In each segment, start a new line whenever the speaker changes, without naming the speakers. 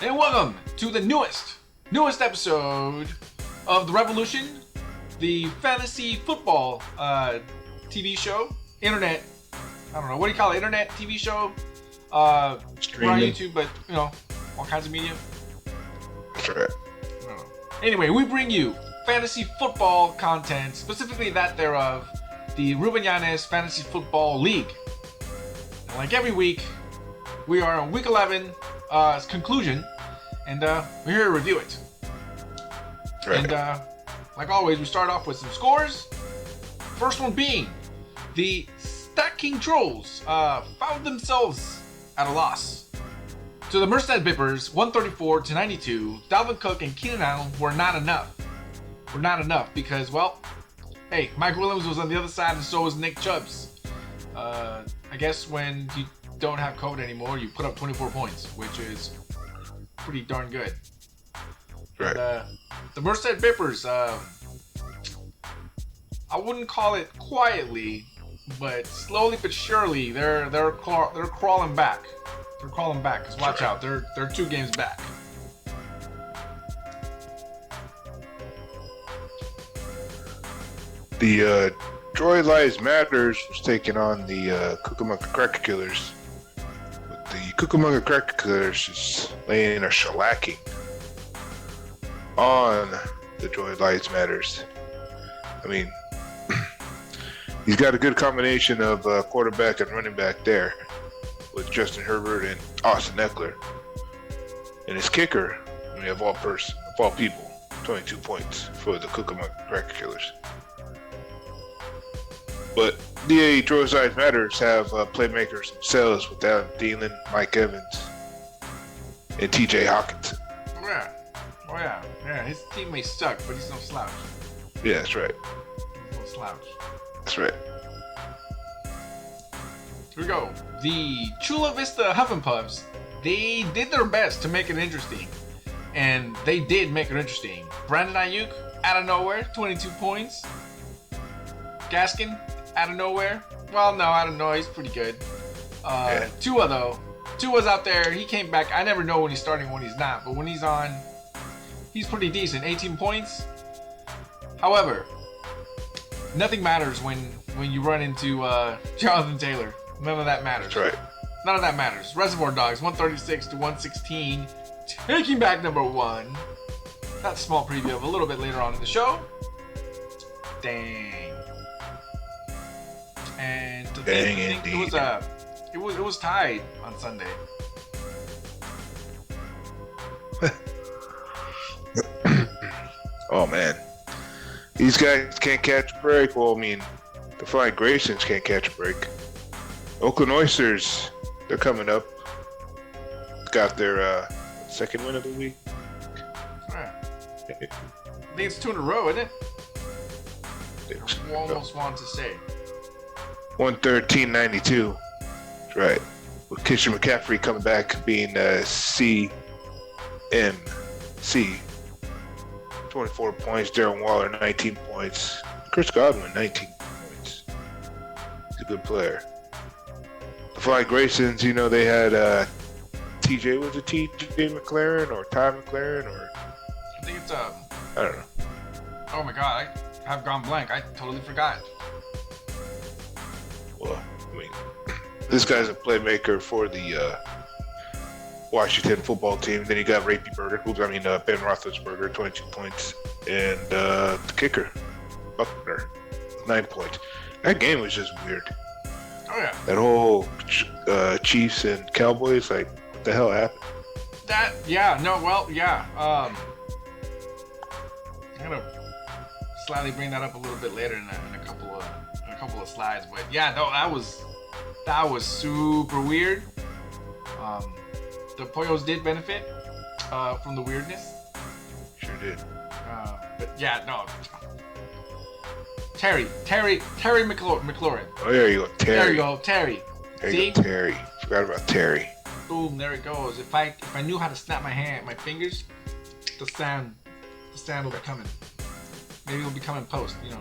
And welcome to the newest episode of The Revolution, the fantasy football TV show, internet, I don't know, what do you call it, internet TV show? We're on YouTube, but, you know, all kinds of media.
Sure.
Anyway, we bring you fantasy football content, specifically that thereof, the Ruben Yanez Fantasy Football League. And like every week, we are on week 11, conclusion, and we're here to review it.
Right.
And like always, we start off with some scores. First one being the Stack King Trolls found themselves at a loss. So the Merced Bippers, 134-92. Dalvin Cook and Keenan Allen were not enough. Because, well, hey, Mike Williams was on the other side, and so was Nick Chubbs. I guess when you don't have COVID anymore, you put up 24 points, which is pretty darn good.
Right.
And, the Merced Bippers, I wouldn't call it quietly, but slowly but surely they're crawling back. They're crawling back, because watch out, they're 2 games back.
The Troy Lies Matters was taking on the Cucamonga Cracker Killers. But the Cucamonga Cracker Killers is laying a shellacking on the Troy Lies Matters. I mean, he's got a good combination of quarterback and running back there, with Justin Herbert and Austin Eckler. And his kicker, I mean, of all people, 22 points for the Cucamonga Cracker Killers. But the Troy Lies Matters have playmakers themselves with Adam Thielen, Mike Evans, and TJ Hawkinson.
Oh yeah, his teammates suck, but he's no slouch.
Yeah, that's right.
He's no slouch.
That's right.
Here we go. The Chula Vista Huffin' Puffs, they did their best to make it interesting. And they did make it interesting. Brandon Ayuk, out of nowhere, 22 points. Gaskin, out of nowhere. Well, no, I don't know. He's pretty good. Tua, though. Tua's out there. He came back. I never know when he's starting, when he's not. But when he's on, he's pretty decent. 18 points. However, nothing matters when you run into Jonathan Taylor. None of that matters.
That's right.
None of that matters. Reservoir Dogs, 136-116. Taking back number 1. That's a small preview of a little bit later on in the show. Dang. And to think it was tied on Sunday.
Oh man, these guys can't catch a break. Well, I mean, the Flying Graysons can't catch a break. Oakland Oysters, they're coming up. Got their second win of the week.
I think it's 2 in a row, isn't it? I almost want to say
113-92. That's right. With Christian McCaffrey coming back being CMC. 24 points. Darren Waller, 19 points. Chris Godwin, 19 points. He's a good player. The Flying Graysons, you know, they had TJ McLaren or Ty McLaren or...
I think it's
I don't know.
oh my god, I have gone blank. I totally forgot.
Well, I mean, this guy's a playmaker for the Washington football team. Then you got Ben Roethlisberger, 22 points. And the kicker, Buckner, 9 points. That game was just weird.
Oh yeah.
That whole Chiefs and Cowboys, like, what the hell happened?
I'm gonna slightly bring that up a little bit later in a couple of slides, but yeah, no, that was super weird. The Poyos did benefit from the weirdness.
Sure did.
But yeah, no. Terry McLaurin.
Oh, there you go, Terry.
There you go, Terry.
There
See?
you go, Terry. Forgot about Terry.
Boom, there it goes. If I knew how to snap my fingers, the sound will be coming. Maybe it'll be coming post, you know.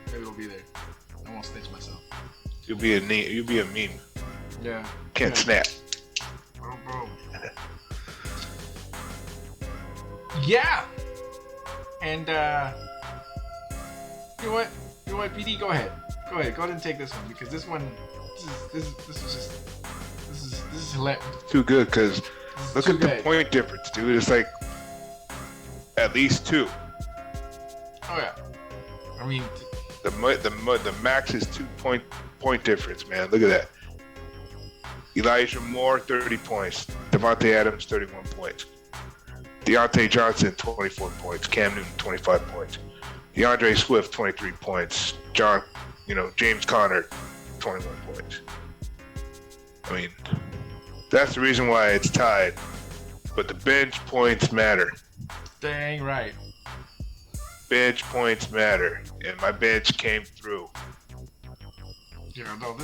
Maybe it'll be there. I won't snitch myself.
You'll be a meme.
Yeah.
Can't snap.
Bro. Yeah. And you know what, PD, go ahead and take this one, because this one, this is hilarious.
Too good, because look at the
good.
point difference, dude. It's like at least 2.
Oh yeah. I mean,
The max is 2 point difference, man. Look at that. Elijah Moore, 30 points. Devontae Adams, 31 points. Deontay Johnson, 24 points. Cam Newton, 25 points. DeAndre Swift, 23 points. James Conner, 21 points. I mean, that's the reason why it's tied. But the bench points matter.
dang right.
Bench points matter. And my bench came through.
Yeah, no,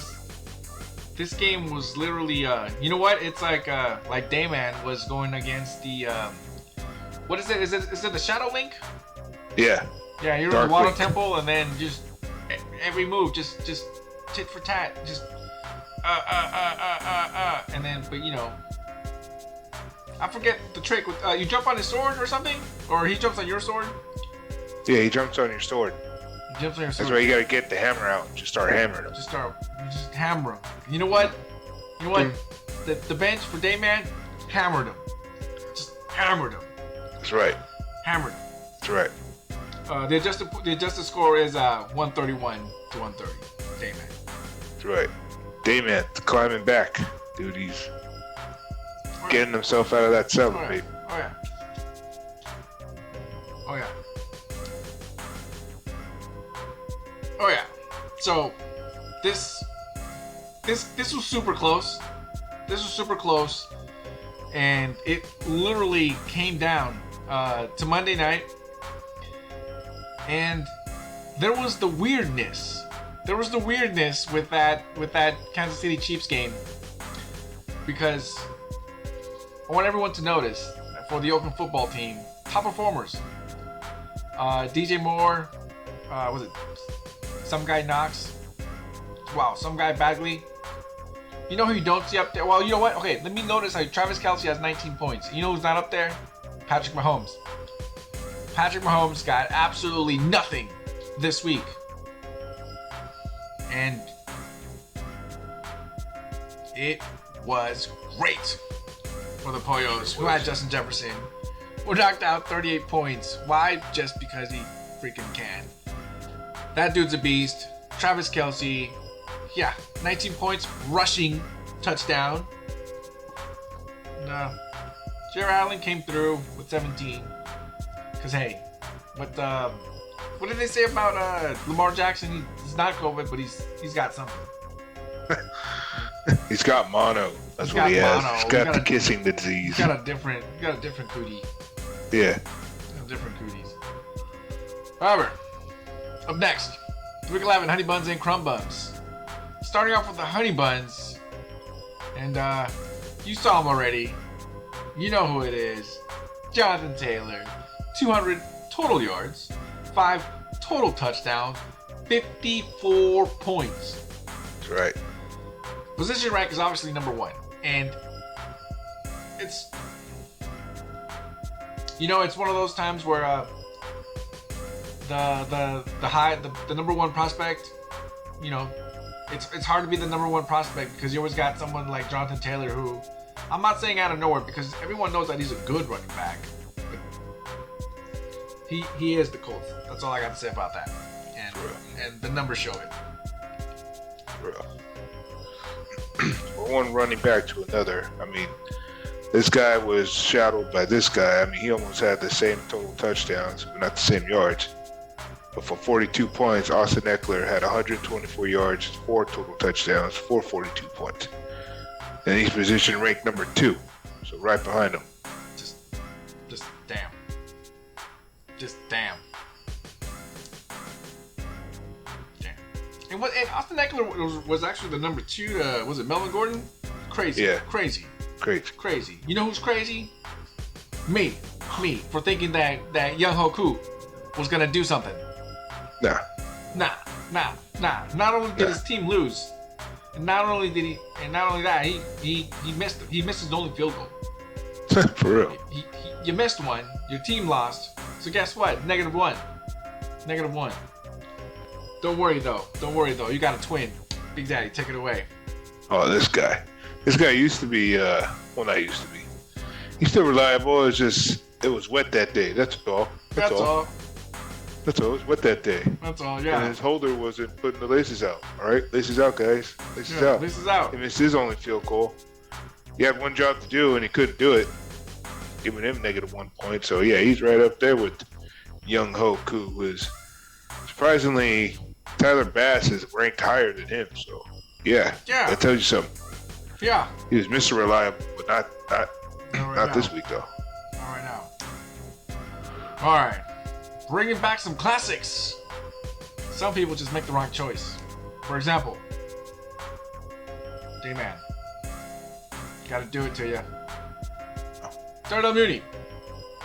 this game was literally you know what? It's like Dayman was going against the what is it? Is it the Shadow Link?
Yeah.
Yeah, you're in the Water Temple, and then just every move just tit for tat, just and then I forget the trick with you jump on his sword or something, or he jumps on your sword.
Yeah, he jumps on your sword.
He jumps on your sword.
That's why you gotta get the hammer out and just start hammering him.
Just hammer him. You know what? The bench for Dayman hammered him. Just hammered him.
That's right.
Hammered him.
That's right.
The adjusted score is 131 to 130. Dayman.
That's right. Dayman climbing back, dude. He's getting himself out of that cellar, baby.
Oh yeah. Oh yeah. Oh yeah. So this was super close. This was super close, and it literally came down to Monday night, and there was the weirdness. There was the weirdness with that Kansas City Chiefs game, because I want everyone to notice for the Oakland football team, top performers. DJ Moore, was it some guy Knox? Wow, some guy Bagley. You know who you don't see up there? Well, you know what? Okay, let me notice how Travis Kelce has 19 points. You know who's not up there? Patrick Mahomes. Patrick Mahomes got absolutely nothing this week. And it was great for the Poyos, who had Justin Jefferson, who knocked out 38 points. Why? Just because he freaking can. That dude's a beast. Travis Kelce, yeah, 19 points, rushing touchdown. No, Jared Allen came through with 17. Cause hey, what did they say about Lamar Jackson? He's not COVID, but he's got something.
He's got mono. That's what he has. He's got the kissing disease.
He's got a different cootie.
Yeah.
Different cooties. However, up next, Week 11, Honey Buns and Crumb Buns. Starting off with the Honey Buns, and you saw him already. You know who it is. Jonathan Taylor. 200 total yards, 5 total touchdowns, 54 points.
That's right.
Position rank is obviously number 1, and it's one of those times where the number 1 prospect, it's hard to be the number 1 prospect, because you always got someone like Jonathan Taylor, who I'm not saying out of nowhere, because everyone knows that he's a good running back. He is the Colts. That's all I got to say about that. And the numbers show it.
From one running back to another. I mean, this guy was shadowed by this guy. I mean, he almost had the same total touchdowns, but not the same yards. But for 42 points, Austin Eckler had 124 yards, 4 total touchdowns, 42 points. And he's position ranked number 2, so right behind him.
Just damn. Just damn. And Austin Eckler was actually the number 2 was it Melvin Gordon? Crazy.
Yeah.
Crazy.
Crazy.
You know who's crazy? Me, for thinking that Young Hoku was gonna do something.
Nah.
Not only did his team lose, And not only that, he missed his only field goal.
For real.
You missed one. Your team lost. So guess what? -1. -1. Don't worry though. You got a twin. Big Daddy, take it away.
Oh, this guy used to be. Well, not used to be. He's still reliable. It's just it was wet that day. That's all.
That's all.
That's all. It was wet that day.
That's all. Yeah.
And his holder wasn't putting the laces out. All right, laces out, guys. Laces out.
Laces out.
He missed his only field goal. He had one job to do and he couldn't do it, giving him -1 point. So yeah, he's right up there with Young Hoke, who was surprisingly Tyler Bass is ranked higher than him. So yeah, that tells you something.
Yeah.
He was Mr. Reliable, but not
right
this week though.
All right now. All right, bringing back some classics. Some people just make the wrong choice. For example, D-Man. Gotta do it to you. Darnell Mooney.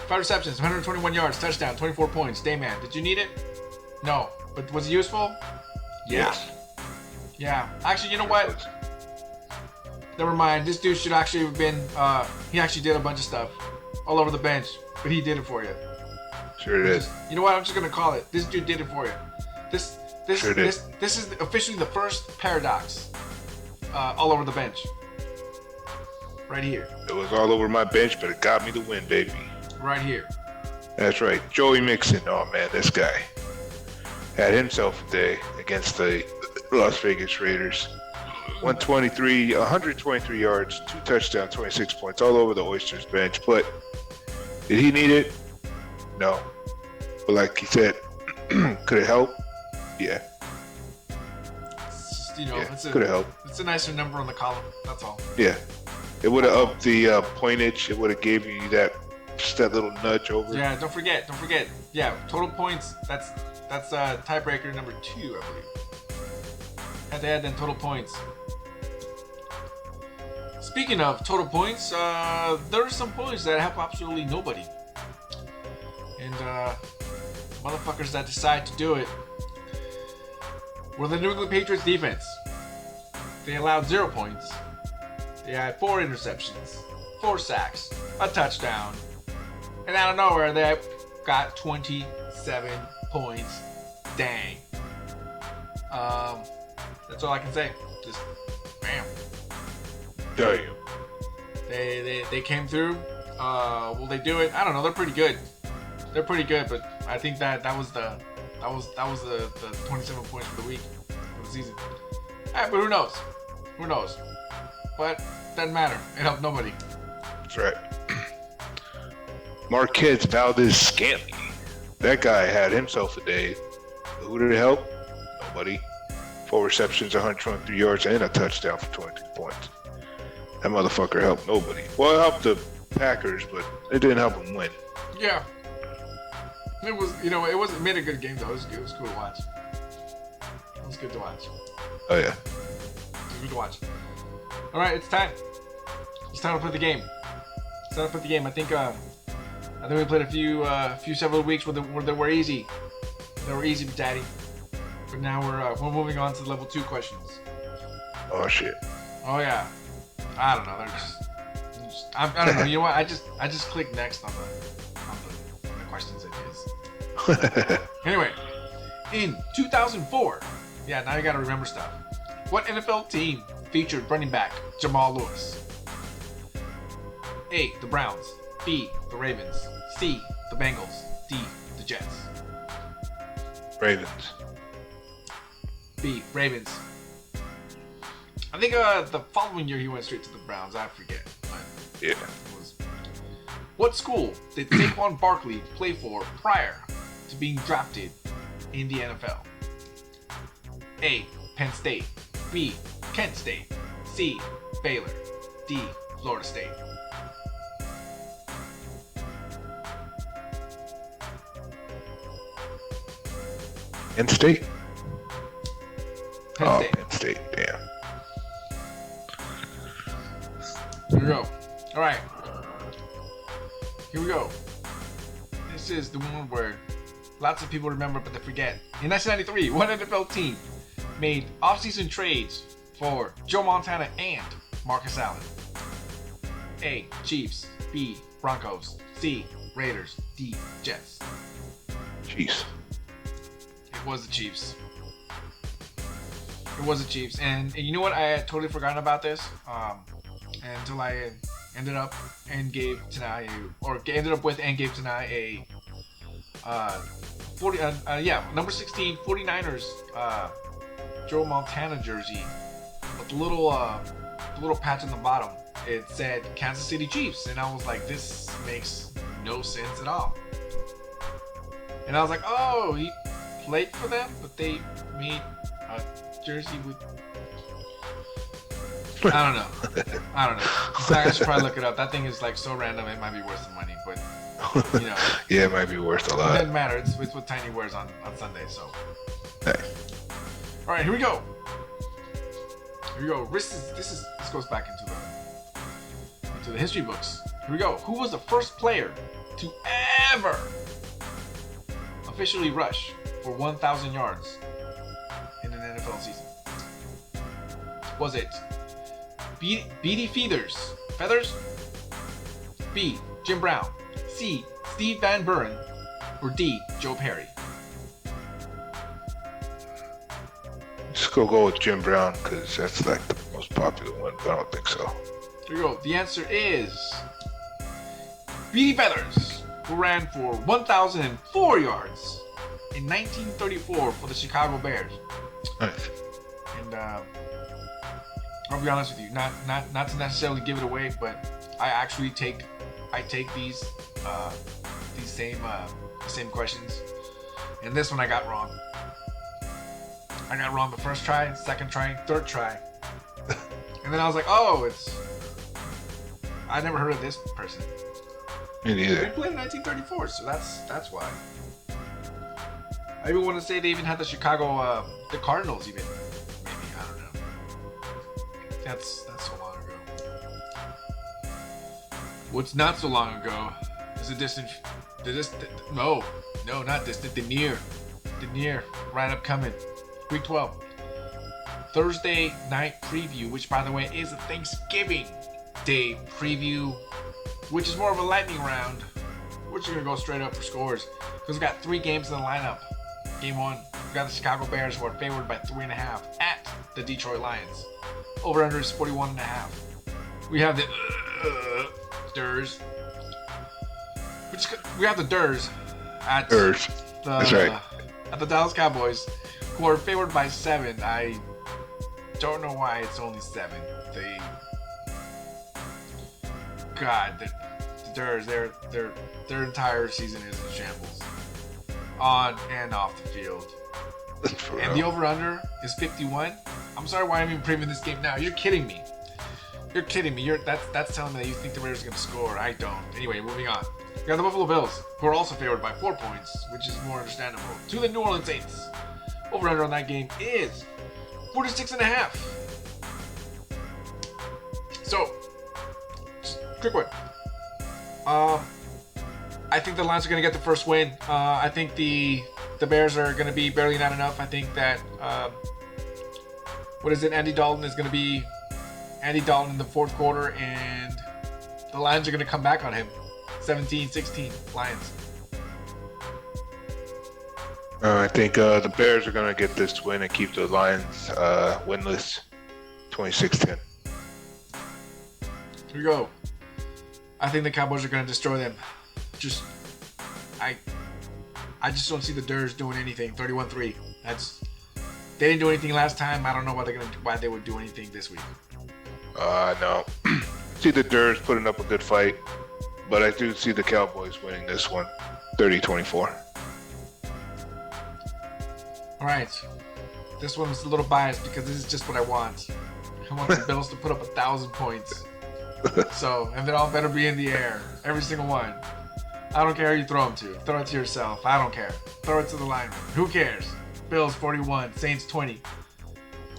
5 receptions, 121 yards, touchdown, 24 points. Dayman, did you need it? No. But was it useful? Yeah.
Yes.
Yeah. Actually, you know what? Never mind. This dude should actually have been, he actually did a bunch of stuff all over the bench, but he did it for you.
Sure did.
You know what? I'm just gonna call it. This dude did it for you. This
Sure
is officially the first paradox all over the bench. Right here.
It was all over my bench, but it got me the win, baby. Right
here.
That's right. Joey Mixon. Oh man, this guy had himself a day against the Las Vegas Raiders. 123 yards, 2 touchdowns, 26 points, all over the Oysters bench. But did he need it? No. But like he said, could it help? Yeah. Could it help?
It's a nicer number on the column. That's all.
Yeah. It would have upped the pointage. It would have gave you just that little nudge over.
Yeah, don't forget. Yeah, total points. That's tiebreaker number 2, I believe. Had to add then total points. Speaking of total points, there are some points that help absolutely nobody. And motherfuckers that decide to do it were the New England Patriots defense. They allowed 0 points. They had 4 interceptions, 4 sacks, a touchdown, and out of nowhere they got 27 points. Dang. That's all I can say. Just bam.
Damn.
They came through. Will they do it? I don't know. They're pretty good. But I think that was the 27 points for the week, for the season. But who knows? But doesn't matter. It helped nobody.
That's right. Marquez Valdez-Scantling. That guy had himself a day. Who did it help? Nobody. 4 receptions, 123 yards, and a touchdown for 22 points. That motherfucker helped nobody. Well, it helped the Packers, but it didn't help them win.
Yeah. It made a good game though. It was cool to watch. It was good to watch.
Oh yeah.
It was good to watch. All right, it's time. It's time to play the game. I think we played a few several weeks where they were easy. They were easy, Daddy. But now we're moving on to the level 2 questions.
Oh shit.
Oh yeah. I don't know. They're just I don't know. You know what? I just click next on the questions ideas. Anyway, in 2004, yeah, now you gotta remember stuff. What NFL team featured running back Jamal Lewis? A. The Browns. B. The Ravens. C. The Bengals. D. The Jets.
Ravens.
B. Ravens. I think the following year he went straight to the Browns. I forget. But
yeah.
What school did Saquon Barkley play for prior to being drafted in the NFL? A. Penn State. B. Kent State. C. Baylor. D. Florida State.
Penn State?
Penn State.
Penn State, damn.
Here we go. All right. Here we go. This is the one where lots of people remember, but they forget. In 1993, what NFL team made off-season trades for Joe Montana and Marcus Allen? A. Chiefs. B. Broncos. C. Raiders. D. Jets.
Chiefs.
It was the Chiefs. It was the Chiefs, and you know what? I had totally forgotten about this until I ended up and gave Tanai a number 16 49ers Joe Montana jersey with the little patch on the bottom. It said Kansas City Chiefs, and I was like, this makes no sense at all. And I was like, oh, he played for them, but they made a jersey with... I don't know. In fact, I should probably look it up. That thing is like so random, it might be worth some money, but you know.
Yeah, it might be worth a lot.
It doesn't matter. It's what Tiny wears on Sunday, so.
Hey.
All right, here we go. This goes back into the history books. Here we go. Who was the first player to ever officially rush for 1,000 yards in an NFL season? Was it B.D. Feathers? B. Jim Brown? C. Steve Van Buren? Or D. Joe Perry?
Just go with Jim Brown because that's like the most popular one, but I don't think so.
Here we go. The answer is B.D. Feathers, who ran for 1,004 yards in 1934 for the Chicago Bears.
Nice. And
I'll be honest with you, not to necessarily give it away, but I take these same questions, and this one I got wrong. I got wrong the first try, second try, third try, and then I was like, oh, I never heard of this person.
Me neither.
They played in 1934, so that's why. I even want to say they even had the Chicago, the Cardinals even. Maybe, I don't know. That's so long ago. What's not so long ago is not distant, the near, right upcoming. Week 12. Thursday night preview, which by the way is a Thanksgiving Day preview, which is more of a lightning round. We're just going to go straight up for scores because we've got 3 games in the lineup. Game 1, we've got the Chicago Bears who are favored by 3.5 at the Detroit Lions. Over-under is 41.5. We have the Durs. We have the Durs at
That's right.
At the Dallas Cowboys, who are favored by 7. I don't know why it's only 7. The Durs, their entire season is in shambles, on and off the field. And the over/under is 51. I'm sorry, why I'm even previewing this game now? You're kidding me. That's telling me that you think the Raiders are going to score. I don't. Anyway, moving on. We got the Buffalo Bills, who are also favored by 4 points, which is more understandable, to the New Orleans Saints. Over/under on that game is 46.5. So, just quick one. I think the Lions are going to get the first win. I think the Bears are going to be barely not enough. I think that Andy Dalton is going to be Andy Dalton in the fourth quarter, and the Lions are going to come back on him. 17-16 Lions.
I think the Bears are going to get this win and keep the Lions winless. 26-10.
Here we go. I think the Cowboys are going to destroy them. I just don't see the Durs doing anything. 31-3. They didn't do anything last time. I don't know why they would do anything this week.
No. See the Durs putting up a good fight, but I do see the Cowboys winning this one, 30-24.
All right. This one's a little biased because this is just what I want. I want the Bills to put up 1,000 points. So, and they all better be in the air. Every single one. I don't care who you throw them to. Throw it to yourself. I don't care. Throw it to the lineman. Who cares? Bills 41, Saints 20.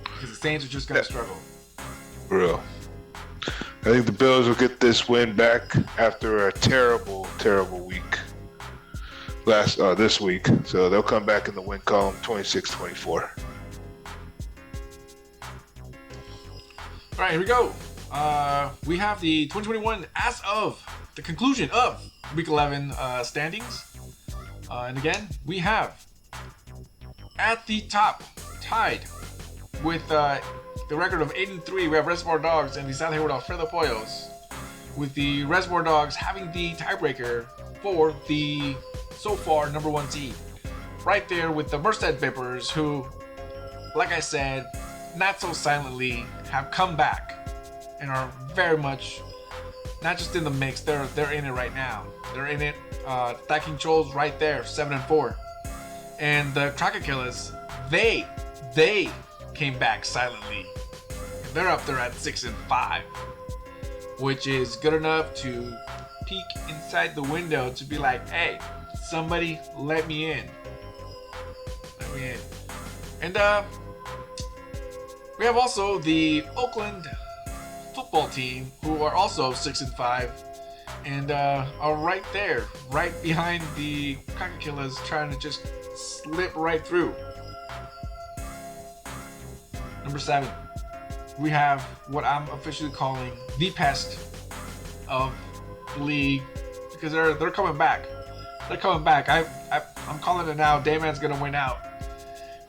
Because the Saints are just going to struggle.
For real. I think the Bills will get this win back after a terrible, terrible week this week. So they'll come back in the win column 26-24.
All right, here we go. We have the 2021 as of the conclusion of Week 11 standings. And again, we have at the top, tied with the record of 8-3, we have Reservoir Dogs and the San Diego Alfredo Pollos, with the Reservoir Dogs having the tiebreaker for the so far number 1 seed. Right there with the Merced Vipers, who, like I said, not so silently have come back and are very much not just in the mix, they're in it right now. They're in it. Stacking Trolls right there, 7-4. And the Crockett Killers, they came back silently. They're up there at 6-5, which is good enough to peek inside the window to be like, hey, somebody let me in. Let me in. And we have also the Oakland football team, who are also 6-5, and are right there, right behind the Crockett Killers, trying to just slip right through. Number 7, we have what I'm officially calling the pest of the league, because they're coming back. They're coming back. I'm calling it now. Dayman's gonna win out.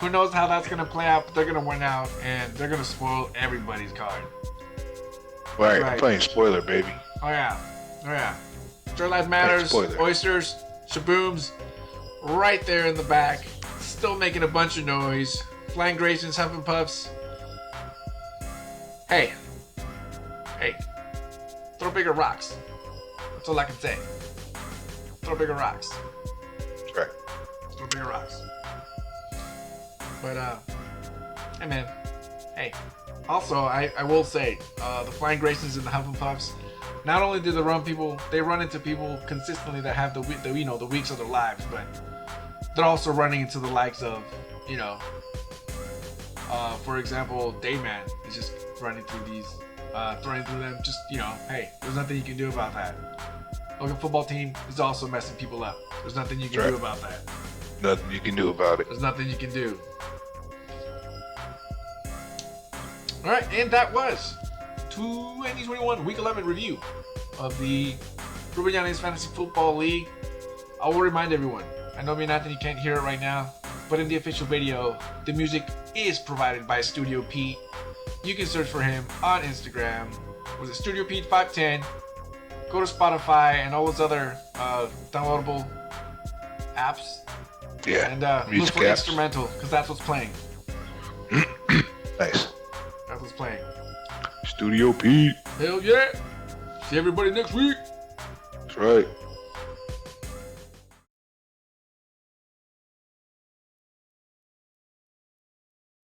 Who knows how that's gonna play out? But they're gonna win out, and they're gonna spoil everybody's card.
Right, I'm playing spoiler, baby.
Oh yeah. Straight Life Matters, Oysters, Shabooms, right there in the back, still making a bunch of noise. Flying Graysons, Huff and Puffs. Hey, throw bigger rocks. That's all I can say. Throw bigger rocks.
That's right.
Throw bigger rocks. But hey man, hey. Also, I will say, the Flying Graysons and the Huff and Puffs, not only do they run into people consistently that have the weeks of their lives, but they're also running into the likes of, for example, Dayman is just running through them. Just, hey, there's nothing you can do about that. Logan football team is also messing people up. There's nothing you can do about that.
Nothing you can do about it.
There's nothing you can do. Alright, and that was 2021 Week 11 review of the Ruben Yanez Fantasy Football League. I will remind everyone, I know Anthony can't hear it right now, but in the official video, the music is provided by Studio Pete. You can search for him on Instagram. Was it Studio Pete 510? Go to Spotify and all those other downloadable apps.
Yeah.
And
music
look for
apps.
Instrumental, because that's what's playing.
Nice.
That's what's playing.
Studio Pete.
Hell yeah! See everybody next week.
That's right.